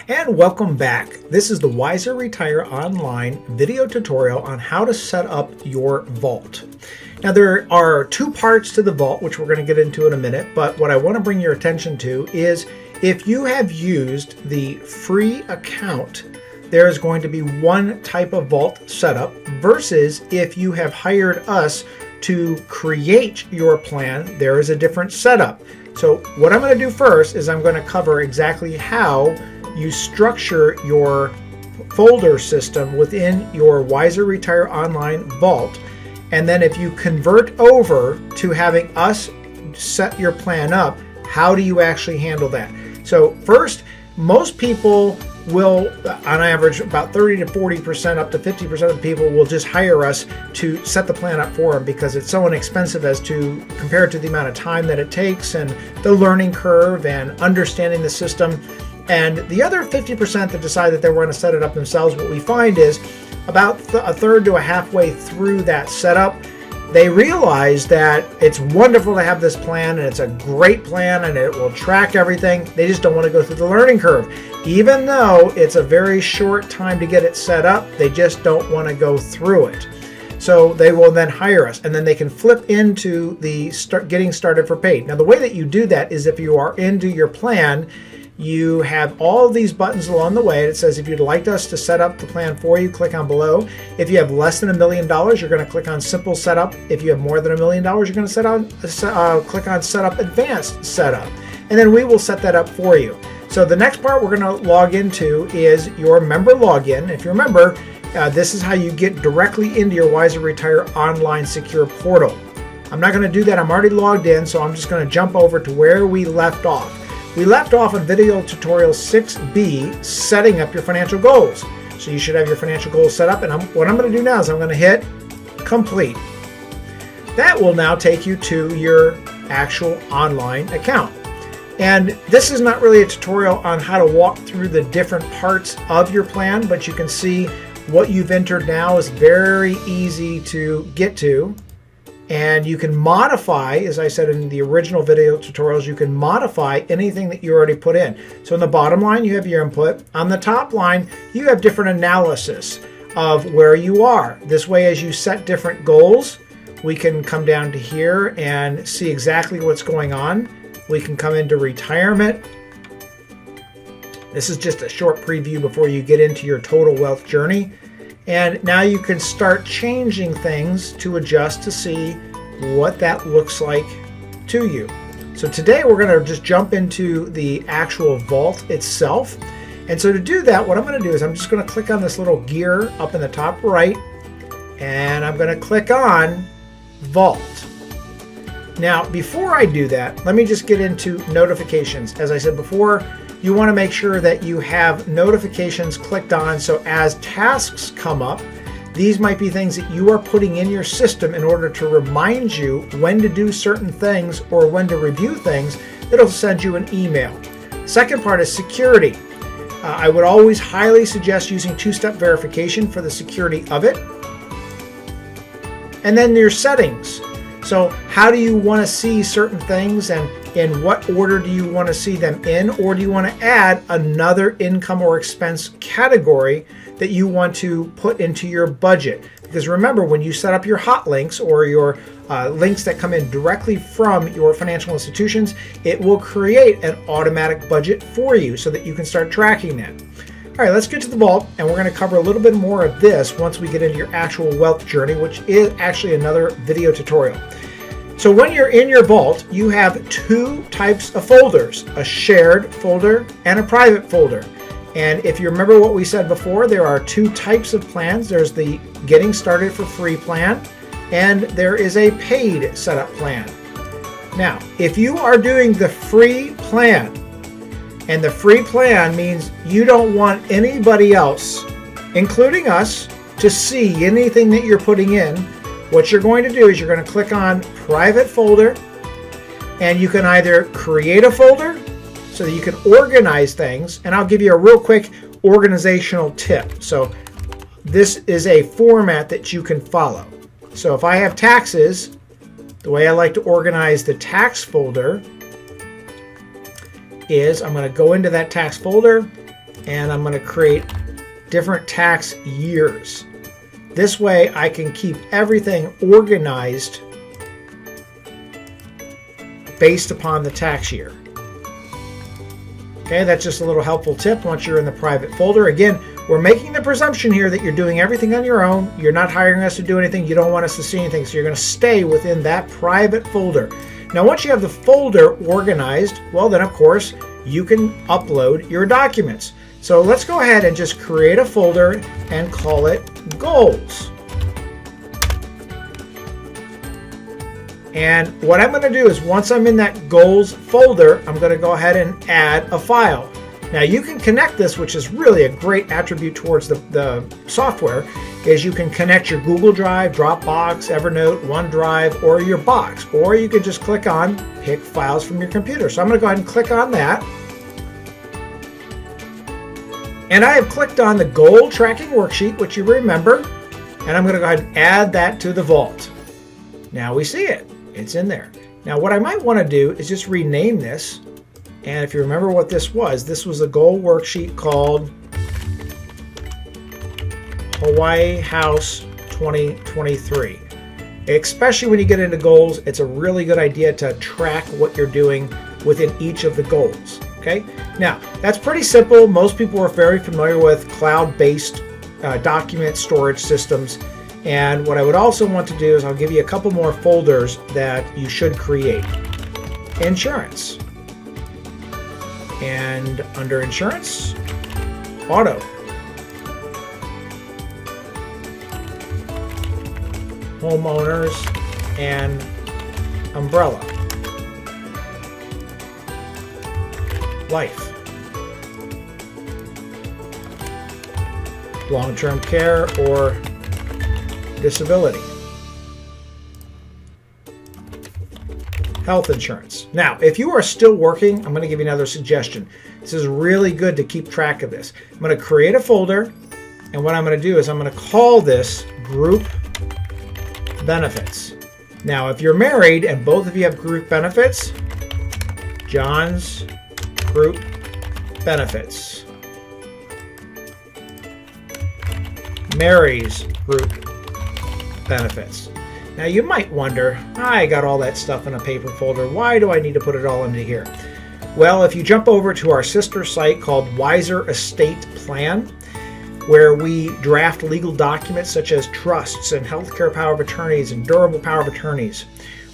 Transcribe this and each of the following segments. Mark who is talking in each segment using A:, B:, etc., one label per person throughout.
A: And welcome back. This is the Wiser Retire Online video tutorial on how to set up your vault. Now there are two parts to the vault, which we're going to get into in a minute, but what I want to bring your attention to is if you have used the free account, there is going to be one type of vault setup versus if you have hired us to create your plan, there is a different setup. So what I'm going to do first is I'm going to cover exactly how you structure your folder system within your Wiser Retire Online vault. And then if you convert over to having us set your plan up, how do you actually handle that? So first, most people will, on average, about 30 to 40%, up to 50% of the people will just hire us to set the plan up for them because it's so inexpensive as to compared to the amount of time that it takes and the learning curve and understanding the system. And the other 50% that decide that they want to set it up themselves, what we find is about a third to a halfway through that setup, they realize that it's wonderful to have this plan and it's a great plan and it will track everything. They just don't want to go through the learning curve. Even though it's a very short time to get it set up, they just don't want to go through it. So they will then hire us and then they can flip into the getting started for paid. Now the way that you do that is if you are into your plan, you have all these buttons along the way. It says if you'd like us to set up the plan for you, click on below. If you have less than $1 million, you're going to click on simple setup. If you have more than $1 million, you're going to click on setup advanced setup. And then we will set that up for you. So the next part we're going to log into is your member login. If you remember, this is how you get directly into your Wiser Retire Online secure portal. I'm not going to do that. I'm already logged in, so I'm just going to jump over to where we left off. We left off on video tutorial 6B, setting up your financial goals. So you should have your financial goals set up, and what I'm going to do now is I'm going to hit complete. That will now take you to your actual online account. And this is not really a tutorial on how to walk through the different parts of your plan, but you can see what you've entered now is very easy to get to. And you can modify, as I said in the original video tutorials, you can modify anything that you already put in. So in the bottom line, you have your input. On the top line, you have different analysis of where you are. This way, as you set different goals, we can come down to here and see exactly what's going on. We can come into retirement. This is just a short preview before you get into your total wealth journey. And now you can start changing things to adjust to see what that looks like to you. So today we're going to just jump into the actual vault itself. And so to do that, what I'm going to do is I'm just going to click on this little gear up in the top right, and I'm going to click on Vault. Now, before I do that, let me just get into notifications. As I said before, you want to make sure that you have notifications clicked on, so as tasks come up, these might be things that you are putting in your system in order to remind you when to do certain things or when to review things. It'll send you an email. Second part is security. I would always highly suggest using two-step verification for the security of it. And then your settings. So how do you want to see certain things and in what order do you want to see them in, or do you want to add another income or expense category that you want to put into your budget? Because remember, when you set up your hot links or your links that come in directly from your financial institutions, it will create an automatic budget for you so that you can start tracking that. All right, let's get to the vault, and we're going to cover a little bit more of this once we get into your actual wealth journey, which is actually another video tutorial. So when you're in your vault, you have two types of folders, a shared folder and a private folder. And if you remember what we said before, there are two types of plans. There's the getting started for free plan, and there is a paid setup plan. Now, if you are doing the free plan, and the free plan means you don't want anybody else, including us, to see anything that you're putting in, what you're going to do is you're going to click on private folder, and you can either create a folder so that you can organize things, and I'll give you a real quick organizational tip. So this is a format that you can follow. So if I have taxes, the way I like to organize the tax folder is I'm going to go into that tax folder, and I'm going to create different tax years. This way I can keep everything organized based upon the tax year. Okay, that's just a little helpful tip once you're in the private folder. Again, we're making the presumption here that you're doing everything on your own. You're not hiring us to do anything. You don't want us to see anything. So you're going to stay within that private folder. Now, once you have the folder organized, well, then, of course, you can upload your documents. So let's go ahead and just create a folder and call it Goals. And what I'm going to do is once I'm in that Goals folder, I'm going to go ahead and add a file. Now you can connect this, which is really a great attribute towards the software, is you can connect your Google Drive, Dropbox, Evernote, OneDrive, or your box. Or you can just click on Pick Files from your computer. So I'm going to go ahead and click on that. And I have clicked on the goal tracking worksheet, which you remember, and I'm going to go ahead and add that to the vault. Now we see it. It's in there. Now what I might want to do is just rename this. And if you remember what this was a goal worksheet called Hawaii House 2023. Especially when you get into goals, it's a really good idea to track what you're doing within each of the goals. Okay. Now that's pretty simple. Most people are very familiar with cloud-based document storage systems. And what I would also want to do is I'll give you a couple more folders that you should create. Insurance. And under insurance, auto. Homeowners and umbrella. Life. Long-term care or disability. Health insurance. Now, if you are still working, I'm going to give you another suggestion. This is really good to keep track of this. I'm going to create a folder, and what I'm going to do is I'm going to call this Group Benefits. Now, if you're married and both of you have group benefits, John's Group Benefits. Mary's Group Benefits. Now you might wonder, I got all that stuff in a paper folder. Why do I need to put it all into here? Well, if you jump over to our sister site called Wiser Estate Plan, where we draft legal documents such as trusts and healthcare power of attorneys and durable power of attorneys,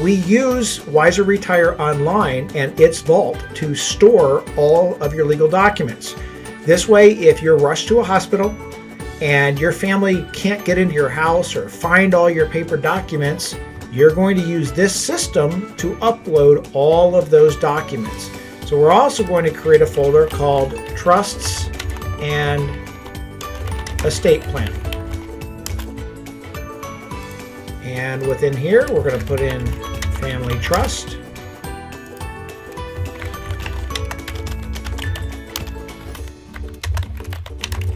A: we use Wiser Retire Online and its vault to store all of your legal documents. This way, if you're rushed to a hospital and your family can't get into your house or find all your paper documents, you're going to use this system to upload all of those documents. So we're also going to create a folder called Trusts and Estate Plan. And within here, we're going to put in Family Trust.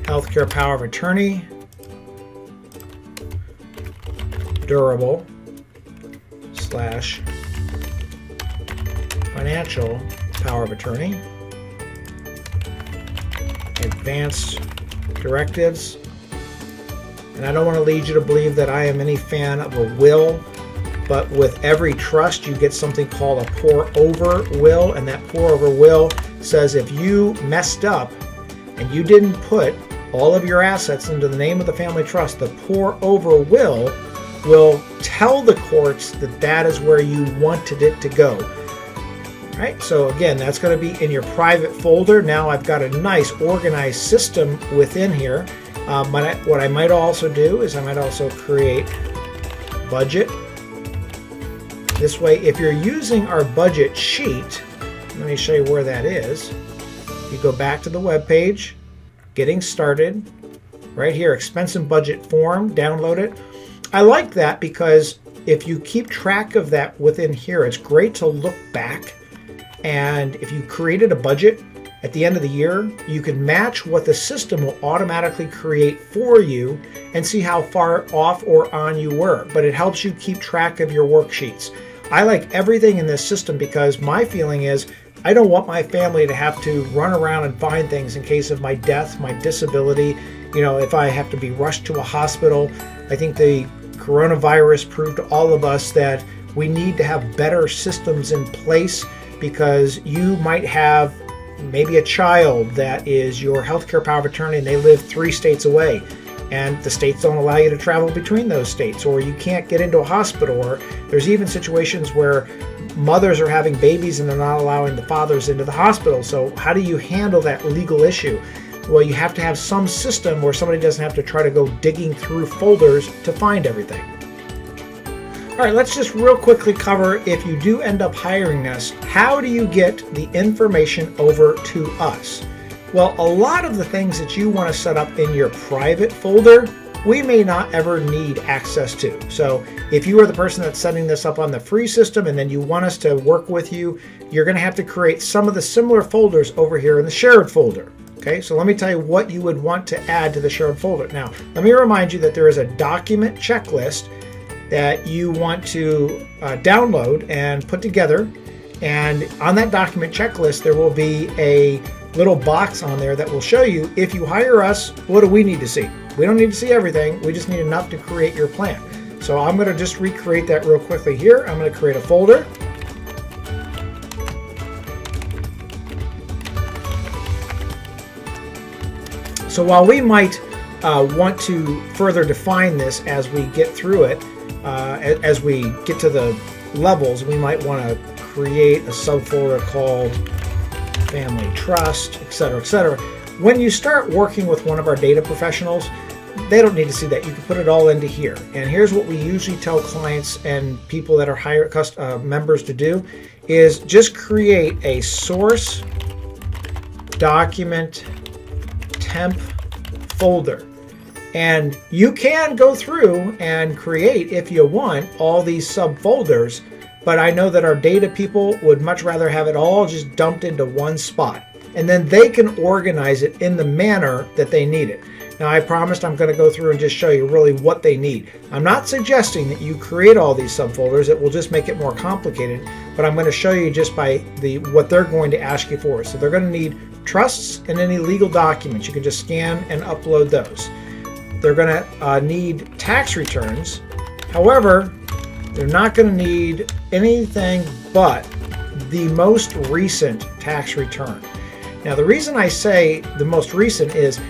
A: Healthcare power of attorney, durable / financial power of attorney, advanced directives. And I don't want to lead you to believe that I am any fan of a will, but with every trust you get something called a pour over will, and that pour over will says if you messed up and you didn't put all of your assets into the name of the family trust, the pour over will tell the courts that that is where you wanted it to go. All right, so again, that's going to be in your private folder. Now I've got a nice organized system within here. What I might also do is I might also create budget. This way, if you're using our budget sheet, let me show you where that is. You go back to the web page, Getting Started, right here, expense and budget form, download it. I like that because if you keep track of that within here, it's great to look back. And if you created a budget at the end of the year, you can match what the system will automatically create for you and see how far off or on you were. But it helps you keep track of your worksheets. I like everything in this system because my feeling is I don't want my family to have to run around and find things in case of my death, my disability, if I have to be rushed to a hospital. I think the coronavirus proved to all of us that we need to have better systems in place, because you might have maybe a child that is your healthcare power of attorney and they live 3 states away, and the states don't allow you to travel between those states, or you can't get into a hospital, or there's even situations where mothers are having babies and they're not allowing the fathers into the hospital. So how do you handle that legal issue? Well, you have to have some system where somebody doesn't have to try to go digging through folders to find everything. All right, let's just real quickly cover, if you do end up hiring us, how do you get the information over to us? Well, a lot of the things that you want to set up in your private folder, we may not ever need access to. So if you are the person that's setting this up on the free system and then you want us to work with you, you're going to have to create some of the similar folders over here in the shared folder. Okay, so let me tell you what you would want to add to the shared folder. Now, let me remind you that there is a document checklist that you want to download and put together. And on that document checklist, there will be a little box on there that will show you, if you hire us, what do we need to see? We don't need to see everything. We just need enough to create your plan. So I'm going to just recreate that real quickly here. I'm going to create a folder. So while we might want to further define this as we get through it, as we get to the levels, we might want to create a subfolder called Family Trust, etc., etc. When you start working with one of our data professionals, they don't need to see that. You can put it all into here. And here's what we usually tell clients and people that are hired members to do, is just create a source document temp folder. And you can go through and create, if you want, all these subfolders, but I know that our data people would much rather have it all just dumped into one spot, and then they can organize it in the manner that they need it. Now, I promised I'm going to go through and just show you really what they need. I'm not suggesting that you create all these subfolders. It will just make it more complicated, but I'm going to show you just by what they're going to ask you for. So they're going to need trusts and any legal documents. You can just scan and upload those. They're going to need tax returns. However, they're not going to need anything but the most recent tax return. Now, the reason I say the most recent is,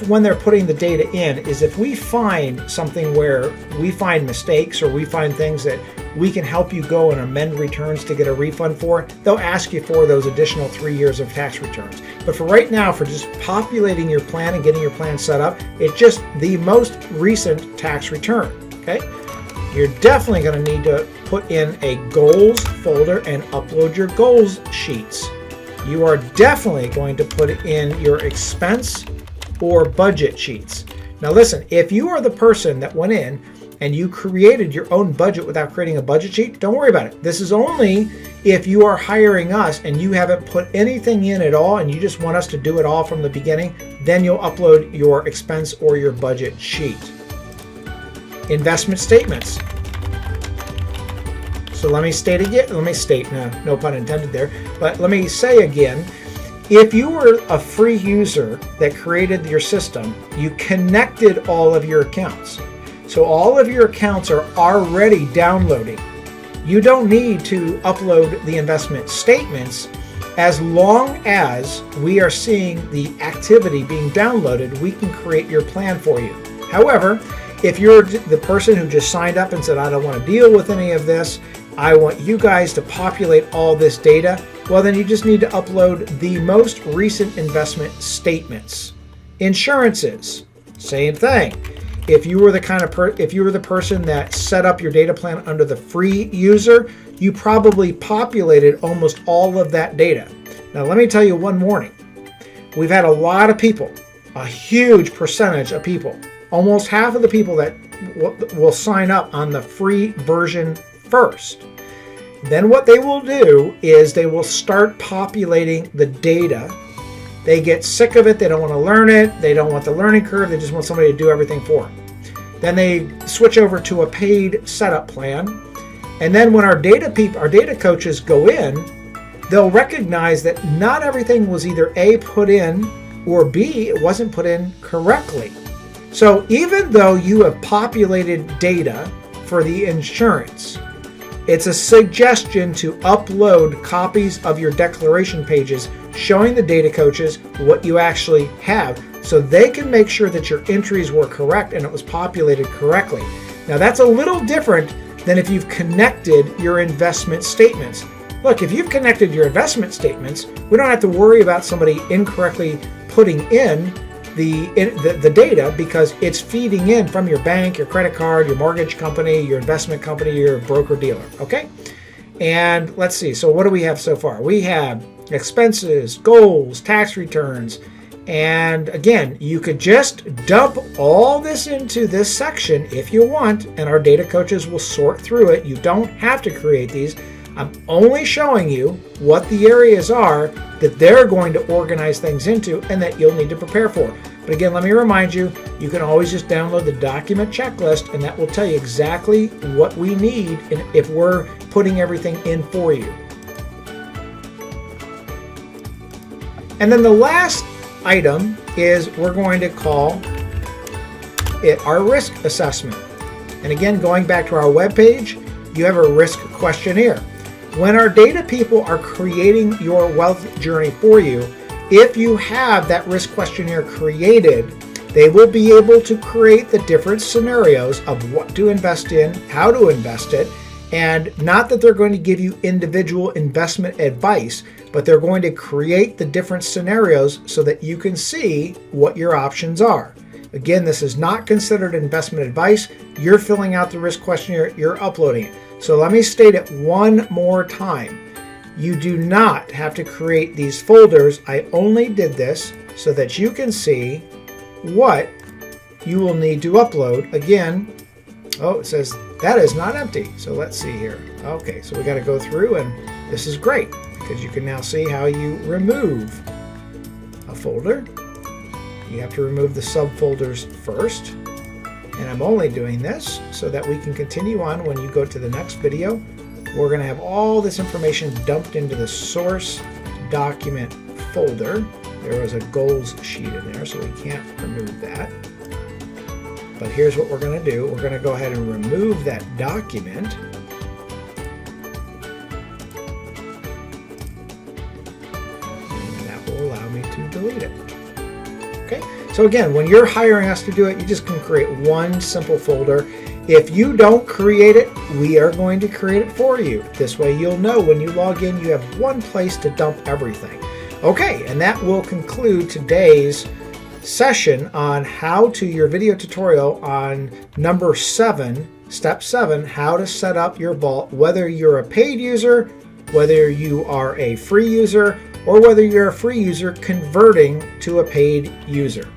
A: when they're putting the data in, is if we find something where we find mistakes or we find things that we can help you go and amend returns to get a refund for, they'll ask you for those additional 3 years of tax returns. But for right now, for just populating your plan and getting your plan set up, it's just the most recent tax return. Okay? You're definitely going to need to put in a goals folder and upload your goals sheets. You are definitely going to put in your expense or budget sheets. Now listen, if you are the person that went in and you created your own budget without creating a budget sheet, don't worry about it. This is only if you are hiring us and you haven't put anything in at all and you just want us to do it all from the beginning, then you'll upload your expense or your budget sheet. Investment statements. So let me state again, no pun intended there, but let me say again, if you were a free user that created your system, you connected all of your accounts. So all of your accounts are already downloading. You don't need to upload the investment statements as long as we are seeing the activity being downloaded. We can create your plan for you. However, if you're the person who just signed up and said, I don't want to deal with any of this, I want you guys to populate all this data, well, then you just need to upload the most recent investment statements. Insurances, same thing. If you were the person that set up your data plan under the free user, you probably populated almost all of that data. Now, let me tell you one warning. We've had a lot of people, a huge percentage of people, almost half of the people that will sign up on the free version first. Then what they will do is they will start populating the data. They get sick of it. They don't want to learn it. They don't want the learning curve. They just want somebody to do everything for them. Then they switch over to a paid setup plan. And then when our data coaches go in, they'll recognize that not everything was either A, put in, or B, it wasn't put in correctly. So even though you have populated data for the insurance, it's a suggestion to upload copies of your declaration pages showing the data coaches what you actually have, so they can make sure that your entries were correct and it was populated correctly. Now that's a little different than if you've connected your investment statements. Look, if you've connected your investment statements, we don't have to worry about somebody incorrectly putting in the data, because it's feeding in from your bank, your credit card, your mortgage company, your investment company, your broker dealer, okay? And let's see, so what do we have so far? We have expenses, goals, tax returns, and again, you could just dump all this into this section if you want, and our data coaches will sort through it. You don't have to create these. I'm only showing you what the areas are that they're going to organize things into and that you'll need to prepare for. But again, let me remind you, you can always just download the document checklist, and that will tell you exactly what we need if we're putting everything in for you. And then the last item is we're going to call it our risk assessment. And again, going back to our webpage, you have a risk questionnaire. When our data people are creating your wealth journey for you, if you have that risk questionnaire created, they will be able to create the different scenarios of what to invest in, how to invest it, and not that they're going to give you individual investment advice, but they're going to create the different scenarios so that you can see what your options are. Again, this is not considered investment advice. You're filling out the risk questionnaire, you're uploading it. So let me state it one more time. You do not have to create these folders. I only did this so that you can see what you will need to upload. Again, oh, it says that is not empty. So let's see here. Okay, so we got to go through, and this is great because you can now see how you remove a folder. You have to remove the subfolders first. And I'm only doing this so that we can continue on when you go to the next video. We're going to have all this information dumped into the source document folder. There was a goals sheet in there, so we can't remove that. But here's what we're going to do. We're going to go ahead and remove that document. And that will allow me to delete it. Okay. So again, when you're hiring us to do it, you just can create one simple folder. If you don't create it, we are going to create it for you. This way you'll know when you log in, you have one place to dump everything. Okay, and that will conclude today's session on your video tutorial on number 7, step 7, how to set up your vault, whether you're a paid user, whether you are a free user, or whether you're a free user converting to a paid user.